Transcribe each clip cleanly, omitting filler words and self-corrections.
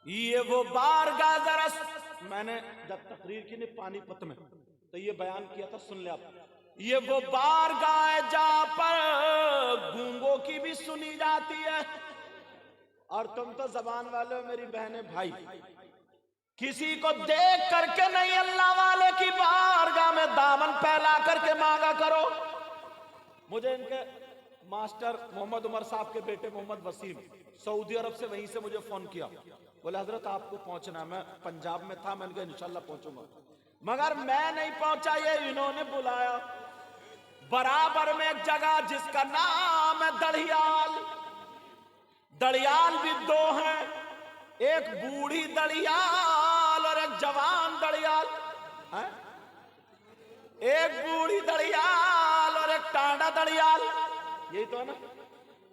ये वो बारगाह दरस, मैंने जब तकरीर की नहीं पानीपत में तो ये बयान किया था, सुन ले आप। ये वो बारगाह जहां पर गूंगों की भी सुनी जाती है। और तुम तो जबान वाले हो मेरी बहनें भाई, किसी को देख करके नहीं अल्लाह वाले की बारगाह में दामन फैला करके मांगा करो। मुझे इनके मास्टर मोहम्मद उमर साहब के बेटे मोहम्मद वसीम सऊदी अरब से, वहीं से मुझे फोन किया, बोले हजरत आपको पहुंचना। मैं पंजाब में था, मैंने कहा इंशाल्लाह पहुंचूंगा, मगर मैं नहीं पहुंचा, ये इन्होंने बुलाया। बराबर में एक जगह जिसका नाम है दड़ियाल। दड़ियाल भी दो हैं, एक बूढ़ी दड़ियाल और एक जवान दड़ियाल है? एक बूढ़ी दड़ियाल और एक टांडा दड़ियाल, यही तो है ना।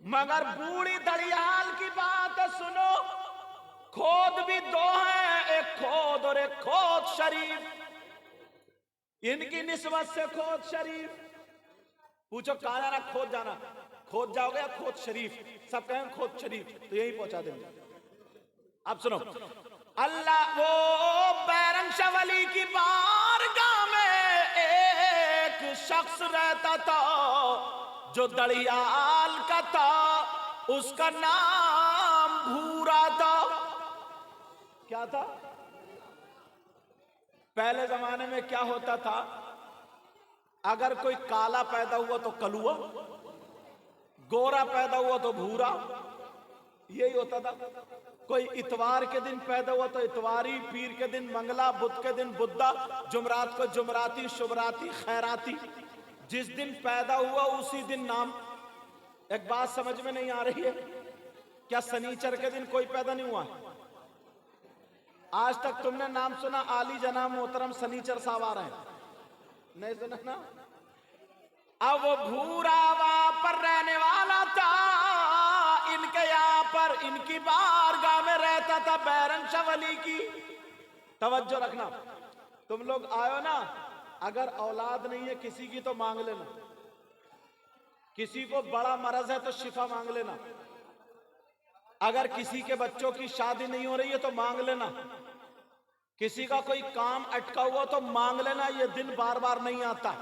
मगर बूढ़ी दड़ियाल की बात सुनो, खोद भी दो हैं, एक खोद और एक खोद शरीफ। इनकी निस्बत से खोद शरीफ, पूछो कहां जाना, खोद जाना, खोद जाओगे या खोद शरीफ? सब कहें खोद शरीफ, तो यही पहुंचा देंगे। अब सुनो, अल्लाह वो बैरंग शाह वली की बारगाह में एक शख्स रहता था जो दड़ियाल का था, उसका नाम भूरा था। क्या था? पहले जमाने में क्या होता था, अगर कोई काला पैदा हुआ तो कलुआ, गोरा पैदा हुआ तो भूरा, यही होता था। कोई इतवार के दिन पैदा हुआ तो इतवारी, पीर के दिन मंगला, बुध के दिन बुद्धा, जुमरात को जुमराती, शुभराती, खैराती। जिस दिन पैदा हुआ उसी दिन नाम। एक बात समझ में नहीं आ रही है क्या? शनिचर के दिन कोई पैदा नहीं हुआ? आज तक तुमने नाम सुना आली जनाब मोहतरम शनिचर साहब आ रहे हैं? नहीं सुना ना। अब वो भूरा वहां पर रहने वाला था, इनके यहां पर इनकी बारगाह में रहता था बैरंग शाह वली की। तवज्जो रखना, तुम लोग आयो ना, अगर औलाद नहीं है किसी की तो मांग लेना, किसी को बड़ा मरज है तो शिफा मांग लेना, अगर किसी के बच्चों की शादी नहीं हो रही है तो मांग लेना, किसी का कोई काम अटका हुआ तो मांग लेना, ये दिन बार बार नहीं आता।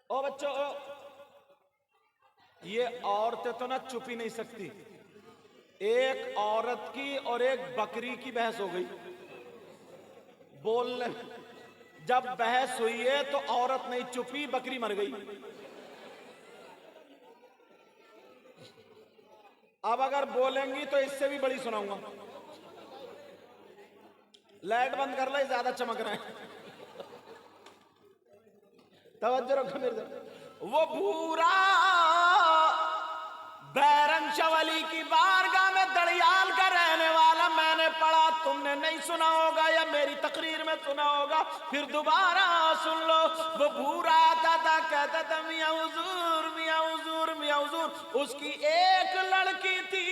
ओ बच्चों, ये औरतें तो ना चुप ही नहीं सकती। एक औरत की और एक बकरी की बहस हो गई बोलने। जब बहस हुई है तो औरत नहीं चुपी, बकरी मर गई। अब अगर बोलेंगी तो इससे भी बड़ी सुनाऊंगा। लाइट बंद कर लो, ज्यादा चमक रहे हैं। तवज्जो रखो मेरे तरफ। वो भूरा बैरंग शाह वली की बारगाह में दड़ियाल का रहने वाला, मैंने पढ़ा, तुमने नहीं सुना होगा या मेरी तकरीर में सुना होगा, फिर दोबारा सुन लो। वो भूरा आता था, कहता था मियां हुजूर, मियां हुजूर, मियां हुजूर। उसकी एक लड़की थी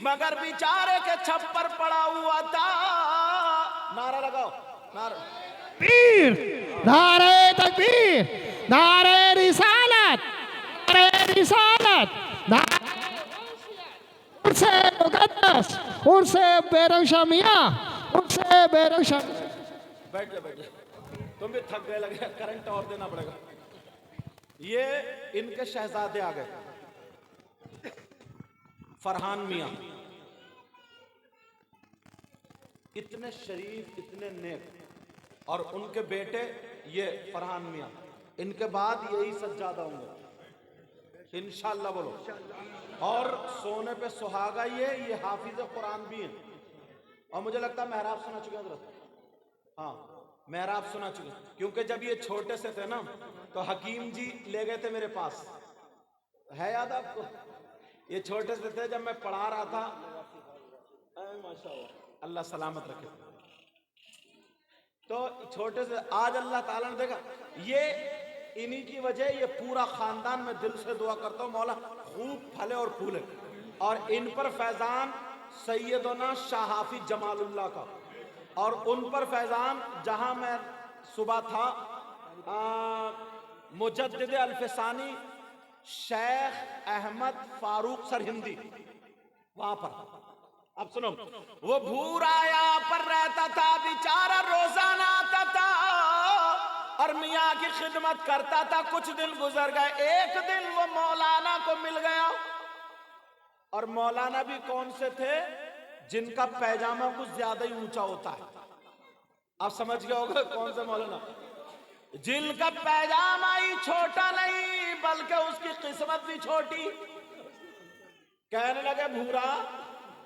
मगर बेचारे के छप्पर पड़ा हुआ था। नारा लगाओ, नारा तकबीर, नारे तकबीर, नारे रिसालत, नारे रिसालत, उनसे मुकद्दस, उनसे बैरंग शाह मियां, उनसे बैरंग शाह। बैठ जा, बैठ जा, तुम भी थक गए लगे, करंट और देना पड़ेगा। ये इनके शहजादे आ गए, फरहान मियां, इतने शरीफ, इतने नेक, और उनके बेटे ये फरहान मियां। इनके बाद यही सज्जादा होंगे इंशाअल्लाह, बोलो। और सोने पे सुहागा ये हाफिज कुरान भी हैं। और मुझे लगता है मेहराब सुना चुके हैं, हाँ मेहराब सुना चुके, क्योंकि जब ये छोटे से थे ना तो हकीम जी ले गए थे मेरे पास, है याद आपको? ये छोटे से थे जब मैं पढ़ा रहा था, माशाअल्लाह, अल्लाह सलामत रखे। तो छोटे से आज अल्लाह ताला ने देखा, ये इन्हीं की वजह, ये पूरा खानदान में दिल से दुआ करता हूँ मौला खूब फले और फूले, और इन पर फैजान सैयदना शाह हाफिज जमालुल्लाह का, और उन पर फैजान जहां मैं सुबह था मुजद्दिद अल्फसानी शेख अहमद फारूक सरहिंदी, वहां पर अब सुनो, वो भूरा यहाँ पर रहता था बेचारा, रोजाना आता था और मियाँ की खिदमत करता था। कुछ दिन गुजर गए, एक दिन वो मौलाना को मिल गया। और मौलाना भी कौन से थे? जिनका पैजामा कुछ ज्यादा ही ऊंचा होता है। आप समझ गए होगा कौन से मौलाना? जिनका पैजामा ही छोटा नहीं बल्कि उसकी किस्मत भी छोटी। कहने लगे, भूरा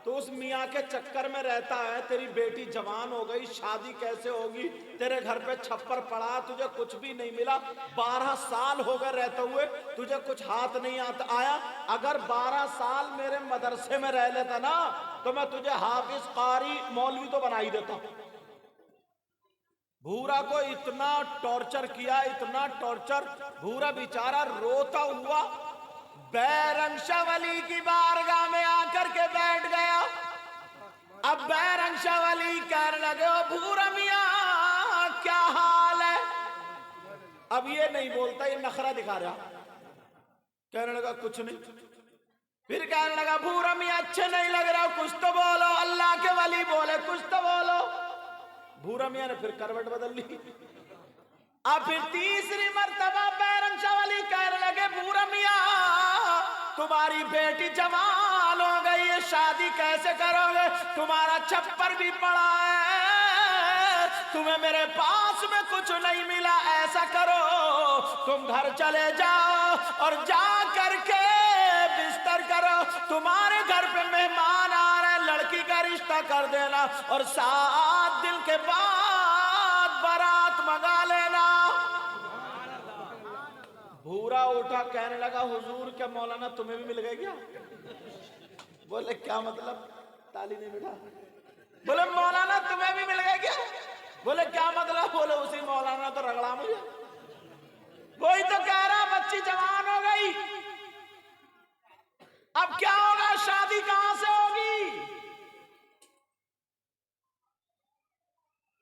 तो उस मियाँ के चक्कर में रहता है, तेरी बेटी जवान हो गई, शादी कैसे होगी? तेरे घर पे छप्पर पड़ा, तुझे कुछ भी नहीं मिला। 12 साल हो गए रहते हुए, तुझे कुछ हाथ नहीं आता आया। अगर 12 साल मेरे मदरसे में रह लेता ना, तो मैं तुझे हाफिज, कारी, मौलवी तो बना ही देता। भूरा को इतना टॉर्चर किया, इतना टॉर्चर। भूरा बेचारा रोता हुआ बैरंशाह वली की बारगाह में आकर के बैठ गया। अब बैरंशाह वली कहने लगे, ओ भूरा मियाँ क्या हाल है? अब ये नहीं बोलता, ये नखरा दिखा रहा। कहने लगा कुछ नहीं। फिर कहने लगा, भूरा मियाँ अच्छे नहीं लग रहा, कुछ तो बोलो। अल्लाह के वली बोले, कुछ तो बोलो। भूरा मियाँ ने फिर करवट बदल ली। अब फिर तीसरी मर्तबा बैरंशाह वली कहने लगे, भूरा मियाँ तुम्हारी बेटी जवान हो गई है, शादी कैसे करोगे? तुम्हारा छप्पर भी पड़ा है, तुम्हें मेरे पास में कुछ नहीं मिला। ऐसा करो, तुम घर चले जाओ और जा करके बिस्तर करो। तुम्हारे घर पे मेहमान आ रहे हैं, लड़की का रिश्ता कर देना और 7 दिन के बाद बारात मंगा लेना। भूरा उठा, कहने लगा, हुजूर क्या मौलाना तुम्हें भी मिल गया क्या? बोले क्या मतलब? ताली नहीं बिठा। बोले मौलाना तुम्हें भी मिल गया क्या? बोले क्या मतलब? बोले उसी मौलाना तो रगड़ा मुझे। वही तो कह रहा, बच्ची जवान हो गई, अब क्या होगा? शादी कहां से होगी?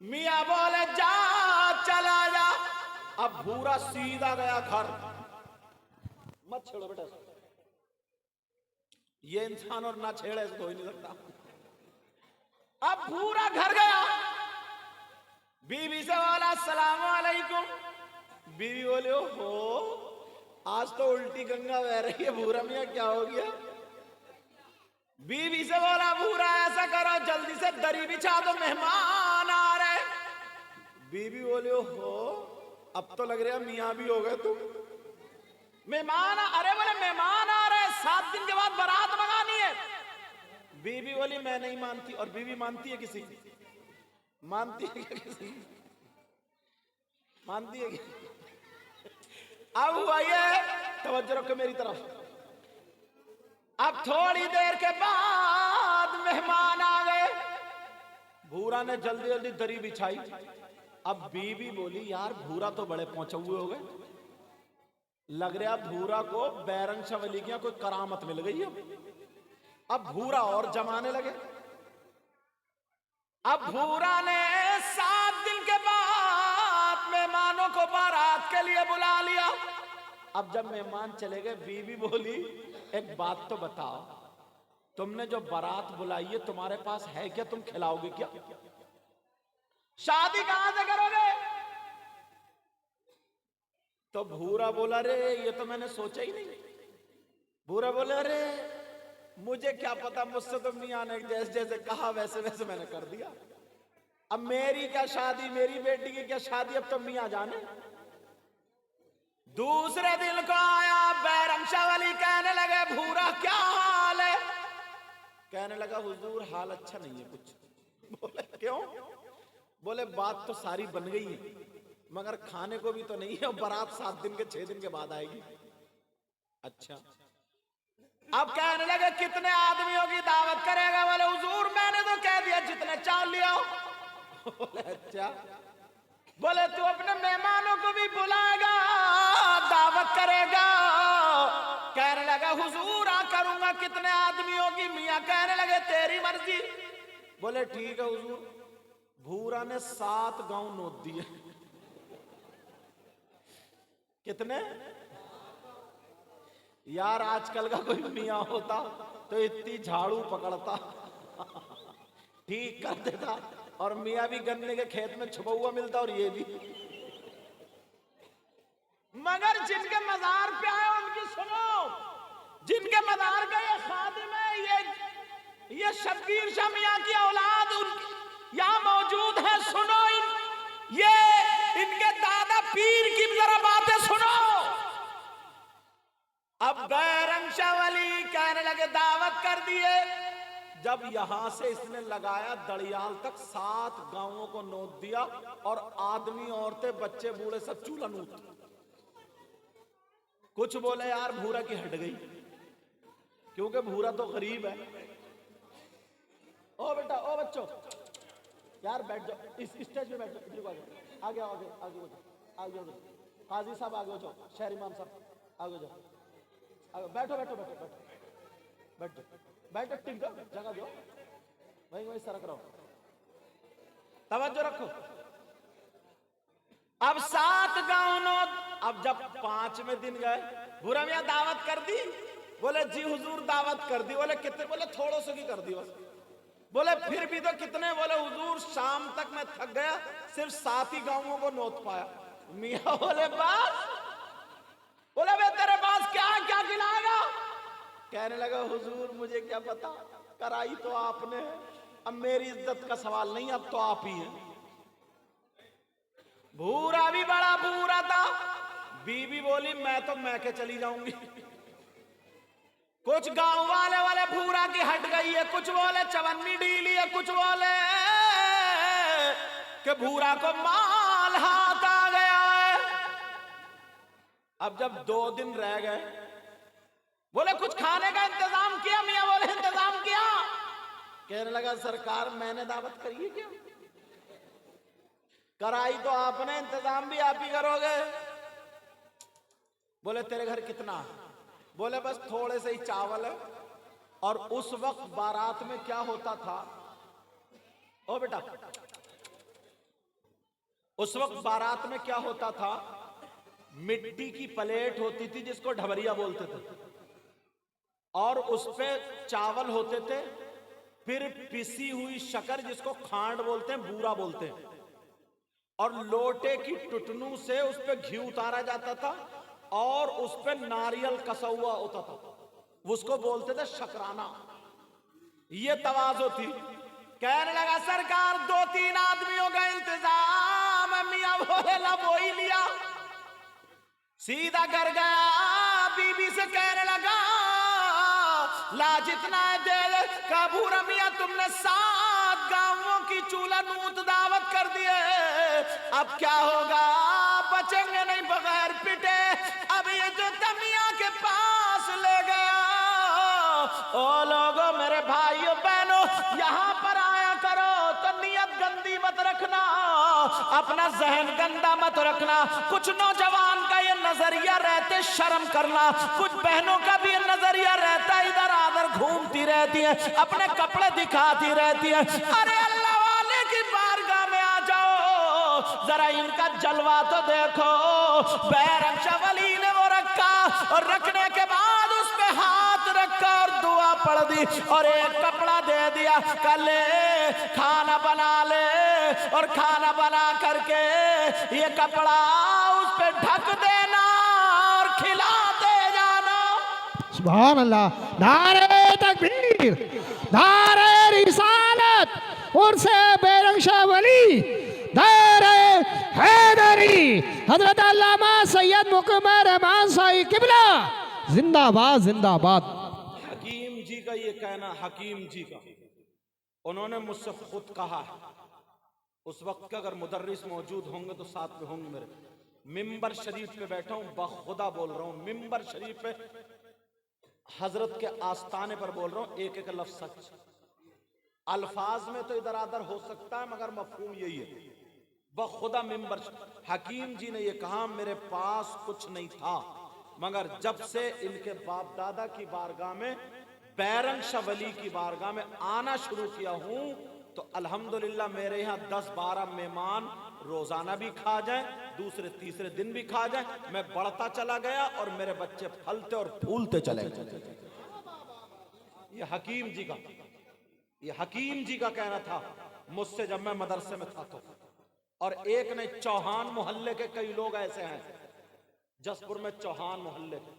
मियां बोले जा, चला जा। अब भूरा सीधा गया घर। मत छेड़ो बेटा, ये इंसान और ना छेड़े इसको हो ही नहीं सकता। अब भूरा घर गया, बीवी से बोला अस्सलाम वालेकुम। बीवी बोले, हो आज तो उल्टी गंगा बह रही है, भूरा मियाँ क्या हो गया? बीवी से बोला, भूरा ऐसा करो जल्दी से दरी बिछा दो, मेहमान आ रहे। बीवी बोले, हो अब तो लग रहा है मियाँ भी हो गए तुम। मेहमान? अरे बोले मेहमान आ रहे, 7 दिन के बाद बारात मंगानी है। बीवी बोली, मैं नहीं मानती। और बीवी मानती है किसी? मानती है क्या किसी? मानती है क्या? अब हुआ ये, तवज्जो रखो मेरी तरफ। अब थोड़ी देर के बाद मेहमान आ गए। भूरा ने जल्दी जल्दी दरी बिछाई। अब बीवी बोली, यार भूरा तो बड़े पहुंचे हुए हो गए, लग रहा भूरा को बैरंशाह वली की कोई करामत मिल गई है। अब भूरा और जमाने लगे। अब भूरा ने 7 दिन के बाद मेहमानों को बारात के लिए बुला लिया। अब जब मेहमान चले गए, बीवी बोली, एक बात तो बताओ, तुमने जो बारात बुलाई है तुम्हारे पास है क्या? तुम खिलाओगे क्या? शादी कहां से करोगे? तो भूरा बोला, अरे ये तो मैंने सोचा ही नहीं। भूरा बोला, अरे मुझे क्या पता, मुझसे तो मियां ने जैसे जैसे कहा वैसे वैसे मैंने कर दिया। अब मेरी क्या शादी, मेरी बेटी की क्या शादी, अब तो मियां जाने। दूसरे दिन को आया बैरंशाह वली, कहने लगे, भूरा क्या हाल है? कहने लगा, हुजूर हाल अच्छा नहीं है कुछ। बोले क्यों? बोले बात तो सारी बन गई है, मगर खाने को भी तो नहीं है, बारात 7 दिन के 6 दिन के बाद आएगी। अच्छा। अब कहने लगे, कितने आदमियों की दावत करेगा? बोले हुजूर मैंने तो कह दिया जितने चाव लिया। बोले अच्छा। बोले तू अपने मेहमानों को भी बुलाएगा, दावत करेगा? कहने लगा, हुजूर करूंगा। कितने आदमियों की? मियां कहने लगे, तेरी मर्जी। बोले ठीक है हुजूर। भूरा ने 7 गांव नोट दिए। कितने? यार आजकल का कोई मियां होता तो इतनी झाड़ू पकड़ता। ठीक कर देता, और मियाँ भी गन्ने के खेत में छुपा हुआ मिलता और ये भी। मगर जिनके मजार पे आए उनकी सुनो, जिनके मजार का ये खादिम है, ये शब्बीर शाह मियाँ की औलाद यहां मौजूद है, सुनो ये इनके दादा पीर की जरा बातें सुनो। अब बैरम शाह वली कहने लगे दावत कर दिए। जब यहां से इसने लगाया दड़ियाल तक 7 गांवों को नोट दिया, और आदमी औरतें बच्चे बूढ़े सब चूल्हा नूत। कुछ बोले यार भूरा की हट गई, क्योंकि भूरा तो गरीब है। ओ बेटा, ओ बच्चों, यार बैठ जाओ, इस स्टेज पे बैठ जाओ, इधर आगे आगे आगे आगे आगे, काजी साहब आगे हो जाओ, शहर इमाम साहब आगे जाओ, आगे बैठो बैठो बैठो बैठो बैठो बैठो, टिक जाओ, जगह दो, वही वही सरक रहो, तवज्जो रखो। अब 7 गाँव, अब जब 5वें दिन गए, भूरा मियाँ दावत कर दी। बोले जी हुजूर दावत कर दी। बोले कितने? बोले थोड़ो सो की कर दी बस। बोले फिर भी तो कितने? बोले हुजूर शाम तक मैं थक गया, सिर्फ 7 ही गांवों को नोट पाया। मियाँ बोले बस? बोले बे तेरे पास क्या क्या खिलाएगा? कहने लगा हुजूर मुझे क्या पता, कराई तो आपने, अब मेरी इज्जत का सवाल नहीं, अब तो आप ही हैं। भूरा भी बड़ा भूरा था। बीबी बोली मैं तो मैके चली जाऊंगी। कुछ गांव वाले भूरा की हट गई है, कुछ बोले चवन्नी ढीली है, कुछ बोले कि भूरा को माल हाथ आ गया है। अब जब 2 दिन रह गए, बोले कुछ खाने का इंतजाम किया? मियां बोले इंतजाम किया। कहने लगा सरकार मैंने दावत करी है क्या? कराई तो आपने, इंतजाम भी आप ही करोगे। बोले तेरे घर कितना? बोले बस थोड़े से ही चावल है। और उस वक्त बारात में क्या होता था? ओ बेटा, उस वक्त बारात में क्या होता था? मिट्टी की प्लेट होती थी जिसको ढबरिया बोलते थे, और उस पे चावल होते थे, फिर पिसी हुई शक्कर जिसको खांड बोलते हैं, बूरा बोलते हैं, और लोटे की टुटनू से उस पे घी उतारा जाता था, और उस पे नारियल कसा हुआ होता था, उसको बोलते थे शकराना। ये तवाज़ो थी। कहने लगा सरकार 2-3 आदमियों का इंतजाम। मियां बोले ला वो ही लिया, सीधा कर गया। बीबी से कहने लगा ला जितना दे दे। का भूरा मियां तुमने 7 गांवों की चूल्हा नूत दावत कर दिए, अब क्या होगा? बचेंगे नहीं बगैर पिटे। अब ये जो तमिया के पास ले गया, ओ लोगों मेरे भाइयों बहनों यहां पर आया करो तो नियत गंदी मत रखना, अपना जहन गंदा मत रखना। कुछ नौजवान का ये नजरिया रहते शर्म करना, कुछ बहनों का भी ये नजरिया रहता इधर आधर घूमती रहती है, अपने कपड़े दिखाती रहती है। अरे अल्लाह वाले की बारगाह में आ जाओ, जरा इनका जलवा तो देखो। बैरम शाह वली ने वो रखा, और रखने के बाद उस पे हाथ रखा और दुआ पढ़ दी, और एक कपड़ा दे दिया, कल खाना बना ले, और खाना बना करके ये कपड़ा उस पे ढक देना और खिलाते जाना। सुभान अल्लाह। नारे तकबीर, नारे रिसालत, उर्से बैरम शाह वली, नारे हैदरी, हजरत अल्लामा सैयद मुकम्मल रहमान साहिब किबला जिंदाबाद जिंदाबाद। हकीम जी का ये कहना, हकीम जी का, उन्होंने मुझसे खुद कहा है। उस वक्त के अगर मुदर्रिस मौजूद होंगे तो साथ में होंगे मेरे। मिंबर शरीफ पे बैठा हूं, बखुदा बोल रहा हूं, मिंबर शरीफ पे हजरत के आस्थाने पर बोल रहा हूं, एक एक लफ्ज सच। अल्फाज में तो इधर आधर हो सकता है, मगर मफहूम यही है। बखुदा मिंबर हकीम जी ने ये कहा, मेरे पास कुछ नहीं था, मगर जब से इनके बाप दादा की बारगाह में, बैरम शाह वली की बारगाह में आना शुरू किया हूं, तो अल्हम्दुलिल्लाह मेरे यहाँ 10-12 मेहमान रोजाना भी खा जाएं, दूसरे तीसरे दिन भी खा जाएं, मैं बढ़ता चला गया और मेरे बच्चे फलते और फूलते चले गए। ये हकीम जी का। ये हकीम जी का कहना था मुझसे जब मैं मदरसे में था तो। और एक नहीं, चौहान मोहल्ले के कई लोग ऐसे हैं, जसपुर में चौहान मोहल्ले के,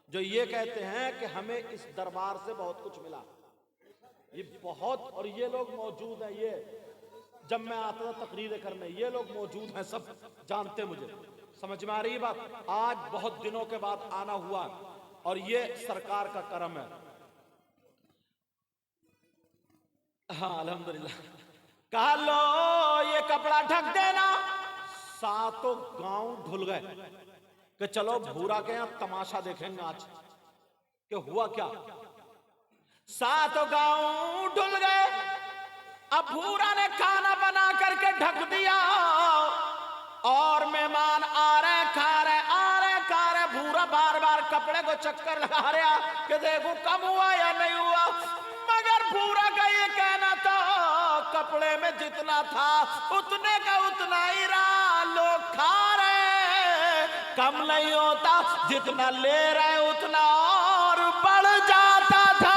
जो ये कहते हैं कि हमें इस दरबार से बहुत कुछ मिला। ये बहुत, और ये लोग मौजूद हैं, ये जब मैं आता था तकरीरें करने, ये लोग मौजूद हैं, सब जानते मुझे। समझ में आ रही बात? आज बहुत दिनों के बाद आना हुआ और ये सरकार का करम है। हाँ अल्हम्दुलिल्लाह। कहा लो ये कपड़ा ढक देना, सातों गांव ढुल गए कि चलो भूरा के यहां तमाशा देखेंगे आज कि हुआ क्या। सातों गांव ढुल गए। अब भूरा ने खाना बना करके ढक दिया और मेहमान आ रहे खा रहे, आ रहे खा रहे। भूरा बार बार कपड़े को चक्कर लगा रहा कि देखो कम हुआ या नहीं हुआ, मगर भूरा का ये कहना था कपड़े में जितना था उतने का उतना ही रहा। लोग खा रहे, कम नहीं होता, जितना ले रहे उतना और बढ़ जाता था।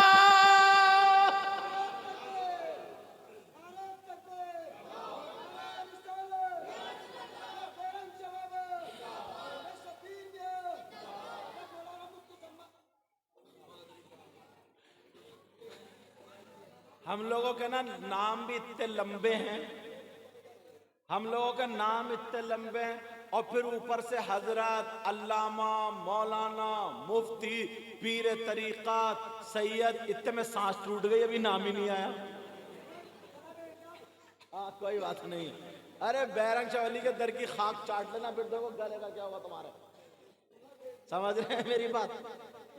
हम लोगों के ना नाम भी इतने लंबे हैं, हम लोगों के नाम इतने लंबे हैं, और फिर ऊपर से हजरत, अल्लामा, मौलाना, मुफ्ती, पीर तरीक़त, सैयद, इतने में सांस टूट गई, अभी नाम ही नहीं आया। हाँ कोई बात नहीं, अरे बैरंग चवली के दर की खाक चाट लेना, फिर देखो गले का क्या होगा तुम्हारे। समझ रहे हैं मेरी बात?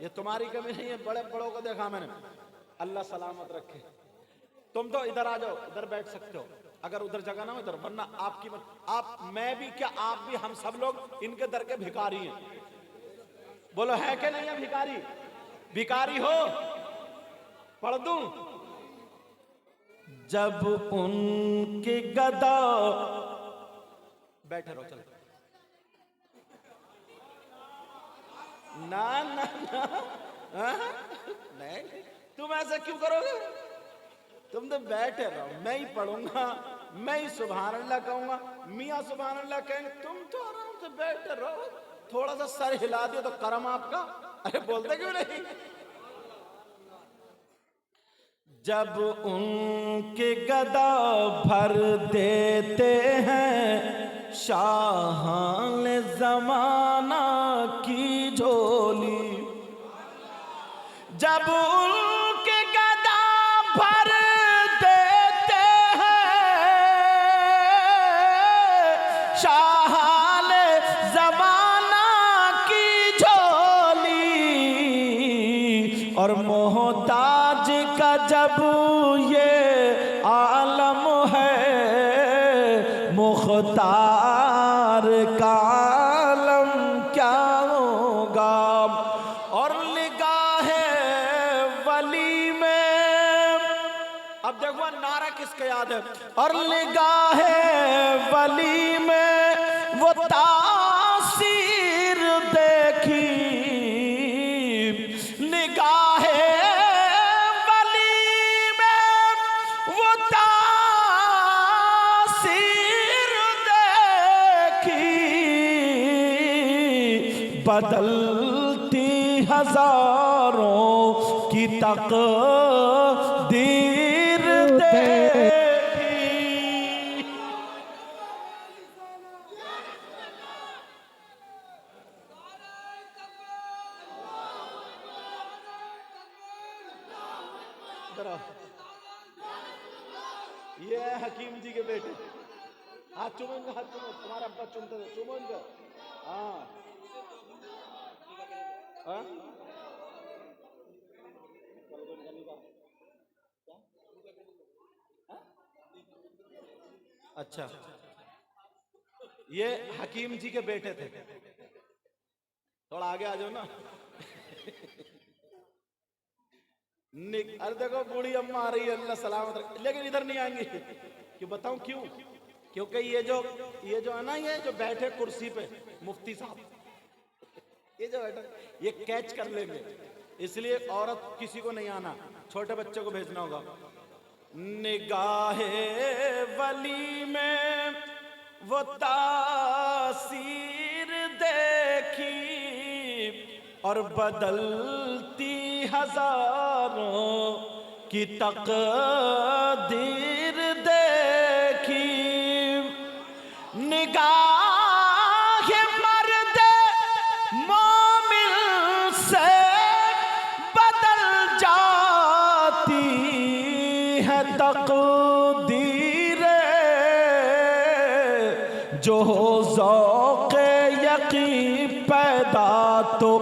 ये तुम्हारी कमी नहीं है, बड़े बड़ों को देखा मैंने, अल्लाह सलामत रखे। तुम तो इधर आ जाओ, इधर बैठ सकते हो, अगर उधर जगह ना हो इधर, वरना आपकी आप, मैं भी क्या, आप भी, हम सब लोग इनके दर के भिखारी हैं। बोलो है कि नहीं है भिखारी? भिखारी हो? पढ़ दूं? जब उनके गदा, बैठे रहो चलो। ना ना ना, नहीं, तुम ऐसा क्यों करोगे? तुम तो बैठे रहो, मैं ही पढ़ूंगा, मैं ही सुभान अल्लाह कहूंगा, मियाँ सुभान अल्लाह कहेंगे, तुम तो आराम से बैठे रहो। थोड़ा सा सर हिला दिया तो करम आपका। अरे बोलते क्यों नहीं? जब उनके गदा भर देते हैं शाहान जमाना की झोली, जब उनके गदा भर देते हैं शाहान जमाना की झोली, और मोहताज का जब ये आलम है, मुख्तार का आलम क्या होगा। और निगाहे वली में, अब देखो नारा किसके याद है, और निगाहे वली में वो तासीर देखी, निगाहे बदलती हजारों की तकदीर देखी। ये है हकीम जी के बेटे। हाथ चूमेंगे, हाथ चूमो, तुम्हारा अब्बा चूमते थे, चूमेंगे। हाँ हाँ? अच्छा, ये हकीम जी के बेटे थे। थोड़ा आगे आ जाओ ना। अरे देखो बूढ़ी अम्मा आ रही है, अल्लाह सलामत रखे, लेकिन इधर नहीं आएंगी। क्यों बताऊं क्यों? क्योंकि ये जो है ना, ये जो बैठे कुर्सी पे मुफ्ती साहब, ये जो बैठे, ये कैच कर लेंगे, इसलिए औरत किसी को नहीं आना, छोटे बच्चे को भेजना होगा। निगाहे वली में वो तासीर देखी और बदलती हजारों की तकदीर देखी। निगाह मर्द मोमिन से बदल जाती है तकदीर, जो हो ज़ौक़ यक़ीन पैदा तो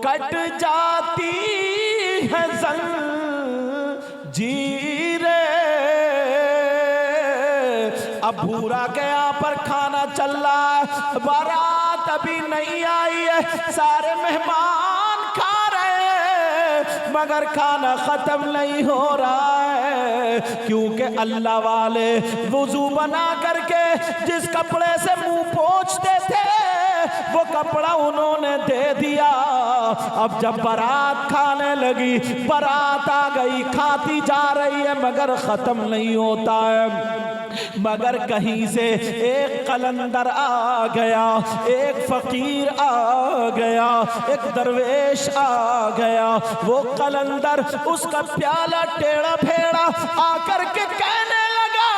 कट जाती है ज़ंजीरें। अब भूरा के यहाँ पर खाना चल रहा है, बारात अभी नहीं आई है, सारे मेहमान खा रहे हैं मगर खाना खत्म नहीं हो रहा है, क्योंकि अल्लाह वाले वुजू बना करके जिस कपड़े से मुंह पोंछते थे वो कपड़ा उन्होंने दे दिया। अब जब बारात खाने लगी, बारात आ गई, खाती जा रही है मगर खत्म नहीं होता है। मगर कहीं से एक कलंदर आ गया, एक फकीर आ गया, एक दरवेश आ गया। वो कलंदर उसका प्याला टेढ़ा फेड़ा आकर के कहने लगा,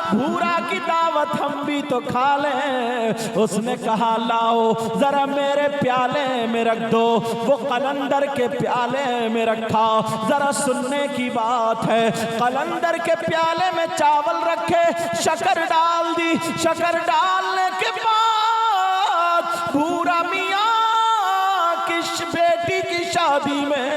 भूरा की दावत हम भी तो खा लें। उसने कहा लाओ जरा मेरे प्याले में रख दो। वो कलंदर के प्याले में रखा। जरा सुनने की बात है, कलंदर के प्याले में चावल रखे, शक्कर डाल दी। शक्कर डालने के बाद भूरा मियाँ किस बेटी की शादी में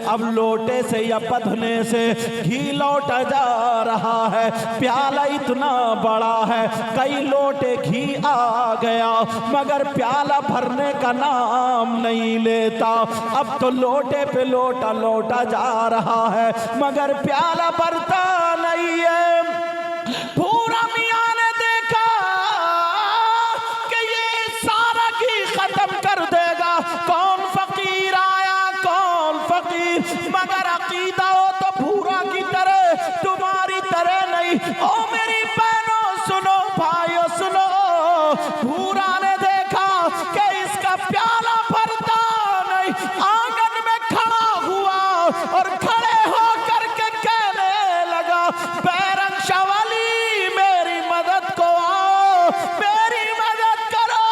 अब लोटे से या पधने से घी लौटा जा रहा है। प्याला इतना बड़ा है, कई लोटे घी आ गया मगर प्याला भरने का नाम नहीं लेता। अब तो लोटे पे लोटा लौटा जा रहा है मगर प्याला भरता नहीं है। भूरा मियाँ ने देखा कि ये सारा घी खत्म कर देगा, कौन फकीर आया कौन फकीर, मगर अकीदा हो तो भूरा की तरह तुम्हारी तरह नहीं। ओ मेरी बहनों सुनो, भाइयों सुनो, भूरा ने देखा कि इसका प्याला भरता नहीं, आंगन में खड़ा हुआ और खड़े होकर के कहने लगा, बैरंग शवाली मेरी मदद को आओ, मेरी मदद करो,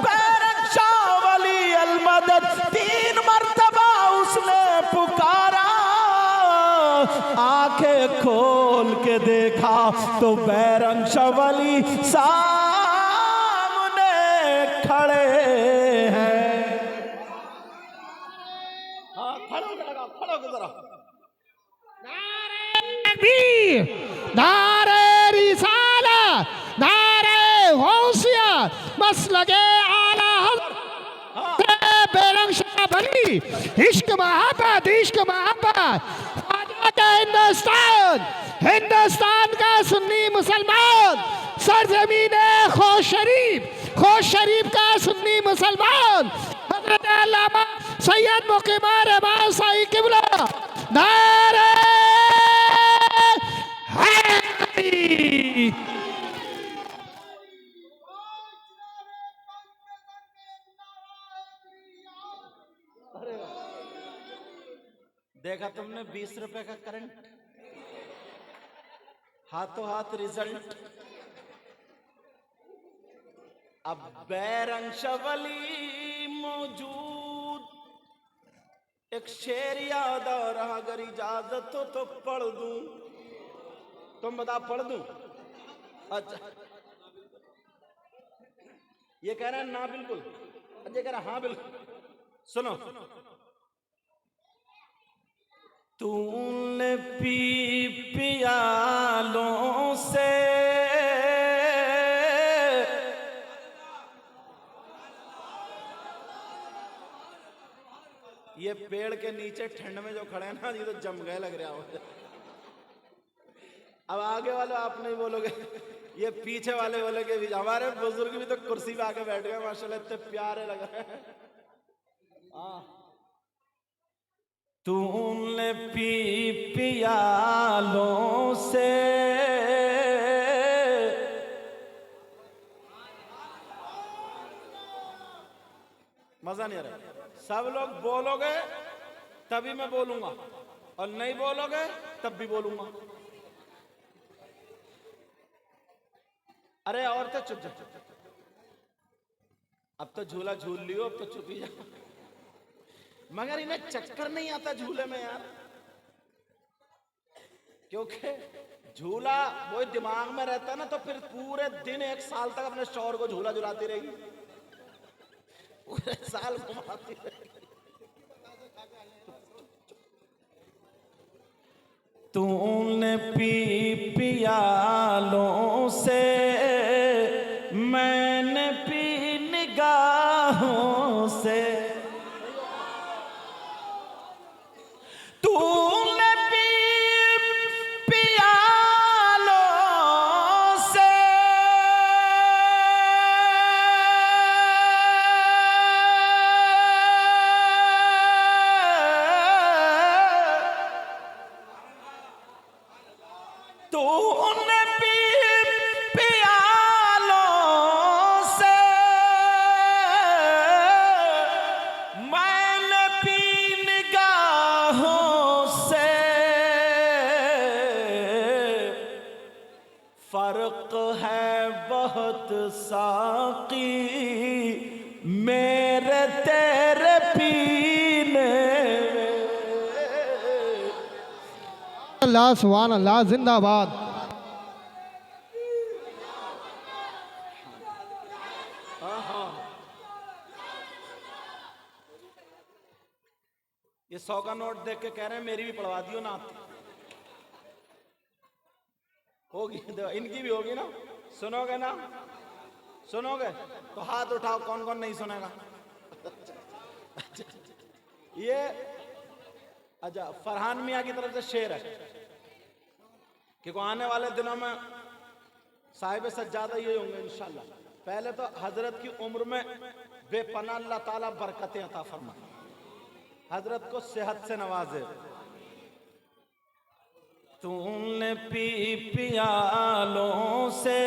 बैरंग शवाली अलमदद। 3 मर्तबा उसने पुकारा, आंखें खोल के देखा तो बैरंग शवाली सामने खड़े हैं। हाँ खड़ो लगा, खड़ो जरा। नारे रिसाला, नारे गौसिया, मसलके आला हज़रत बैरंग शाह वली, इश्क मोहब्बत, इश्क मोहब्बत, हिंदुस्तान, हिंदुस्तान का सुन्नी मुसलमान, सरजमीने खोश शरीफ का सुन्नी मुसलमान, हज़रत अल्लामा सैयद मुक़ीम रहमान साईं क़िबला, नारे हैदरी। देखा तुमने 20 रुपए का करंट, हाथों हाथ रिजल्ट। अब बैरंग शवली मौजूद, एक शेर याद आ रहा, अगर इजाजत हो तो पढ़ दूं। तुम बता पढ़ दूं? अच्छा ये कह रहा है ना बिल्कुल, अच्छा कह रहा हाँ बिल्कुल। सुनो, तूने पी पियालों से ये पेड़ के नीचे ठंड में जो खड़े हैं ना, ये तो जम गए लग रहा हो। अब आगे वाले आप नहीं बोलोगे, ये पीछे वाले बोलोगे। हमारे बुजुर्ग भी तो कुर्सी पे आके बैठ गए माशाल्लाह, इतने प्यारे लग रहे हैं। तूने पी पियालों मजा नहीं आ रहा। सब लोग बोलोगे तभी मैं बोलूंगा, और नहीं बोलोगे तब भी बोलूंगा। अरे औरतें चुप जा, अब तो झूला झूल लियो, अब तो चुप ही जा। मगर इन्हें चक्कर नहीं आता झूले में यार, क्योंकि झूला वो दिमाग में रहता है ना, तो फिर पूरे दिन 1 साल तक अपने शौहर को झूला झुलाती रहेगी, पूरे साल घुमाती रहेगी। तूने पी पियालों से, मैंने पी निगाहों से। तूने पी पियालों से, तूने पी पियालों से, मैंने पी निगाहों से। फर्क है बहुत साकी मेरे तेरे पीने में। अल्लाह सुभान अल्लाह, जिंदाबाद। ये 100 का नोट देख के कह रहे हैं मेरी भी पढ़वा दियो ना। होगी तो इनकी भी होगी ना। सुनोगे ना? सुनोगे तो हाथ उठाओ, कौन कौन नहीं सुनेगा। ये अच्छा फरहान मियाँ की तरफ से शेर है कि आने वाले दिनों में साहिब सज्जादा ये होंगे इंशाल्लाह। पहले तो हजरत की उम्र में बेपनाह अल्लाह ताला बरकतें अता फरमाए, हजरत को सेहत से नवाजे। तूने पी पियालों से,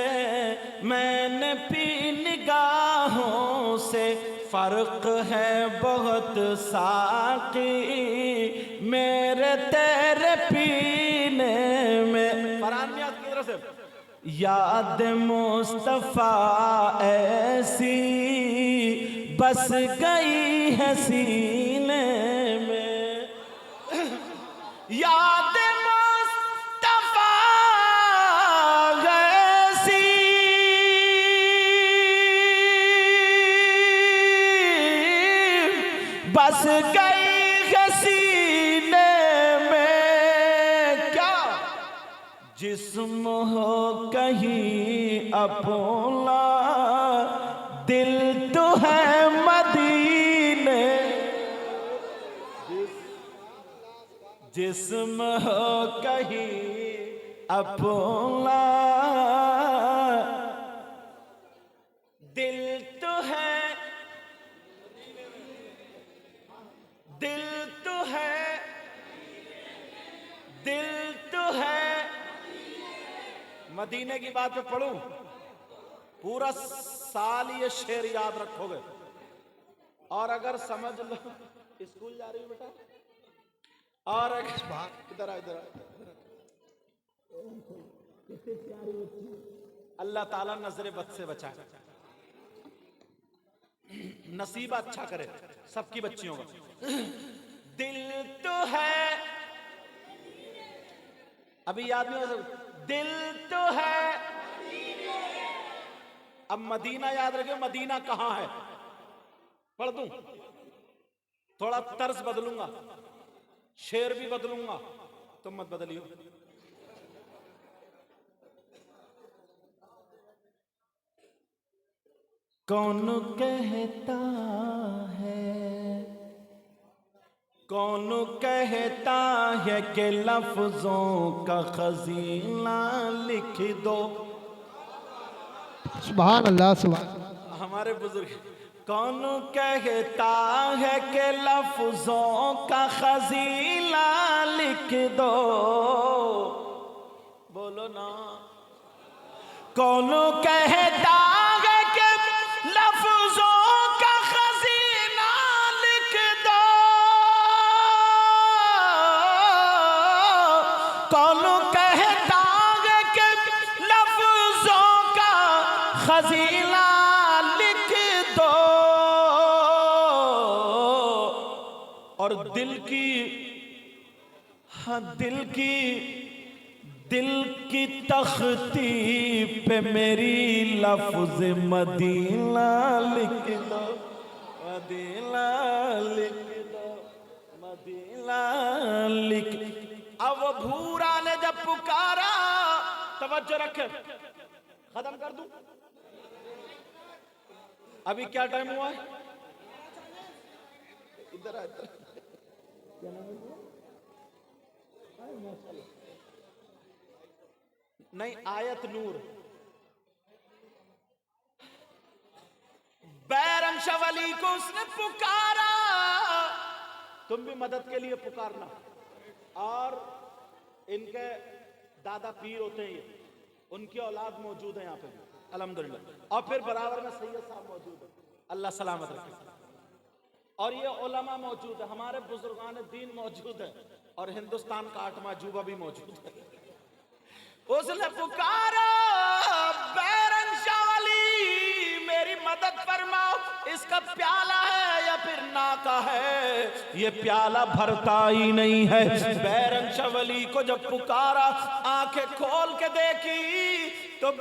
मैंने पी निगाहों से। फर्क है बहुत साकी मेरे तेरे पीने में। फरहान मियां की तरफ से याद मुस्तफा ऐसी बस गई है सीने में। याद मुस्तफा ऐसी बस गई है सीने में। क्या जिस्म हो कहीं अपना, दिल तो है मदीने। जिस्म हो कहीं अपना, दिल तो है, दिल तो है, दिल तो है मदीने की बात पे पढ़ूं, पूरा साल ये शेर याद रखोगे। और अगर समझ लो, स्कूल जा रही हो बेटा, और अगर इधर आ, इधर अल्लाह ताला नजरे बद से बचाए, नसीब अच्छा करे सबकी बच्चियों का। दिल तो है, अभी याद नहीं हो सकता, दिल तो है। अब मदीना याद रखिए, मदीना कहां है पढ़ दूं, थोड़ा तर्ज बदलूंगा, शेर भी बदलूंगा, तुम मत बदलियो। कौन कहता है, कौन कहता है कि लफ्जों का खजीना लिख दो। सुभान अल्लाह, सुभान। हमारे बुजुर्ग, कौन कहता है कि लफ्जों का खजीना लिख दो, बोलो ना। कौन कहता है कि लफ्जों का खजीना है दाग के लफ्जों का खजीला लिख दो, और दिल की, हाँ दिल की तख्ती पे मेरी लफ्ज मदीना लिख दो, मदीना लिख दो, मदीना लिख। अब वो भूरा ने जब पुकारा, तवज्जो रखे, खत्म कर दूं, अभी क्या टाइम हुआ है, इधर आ, इधर क्या नाम है, नहीं आयत नूर, बैरम शाह वली को उसने पुकारा। तुम भी मदद के लिए पुकारना। और इनके दादा पीर होते हैं, ये उनकी औलाद मौजूद है यहाँ पे अल्हम्दुलिल्लाह, और फिर बराबर में सैयद साहब मौजूद है, अल्लाह सलामत रखे, और ये उलमा मौजूद है, हमारे बुजुर्गान दीन मौजूद है, और हिंदुस्तान का 8वां अजूबा भी मौजूद है। उसने पुकारा, बैरम शाह वली मेरी मदद फरमाओ, इसका प्याला है या फिर नाका है, ये प्याला भरता ही नहीं है। बैरम शाह वली को जब पुकारा, आंखें खोल के देखी तो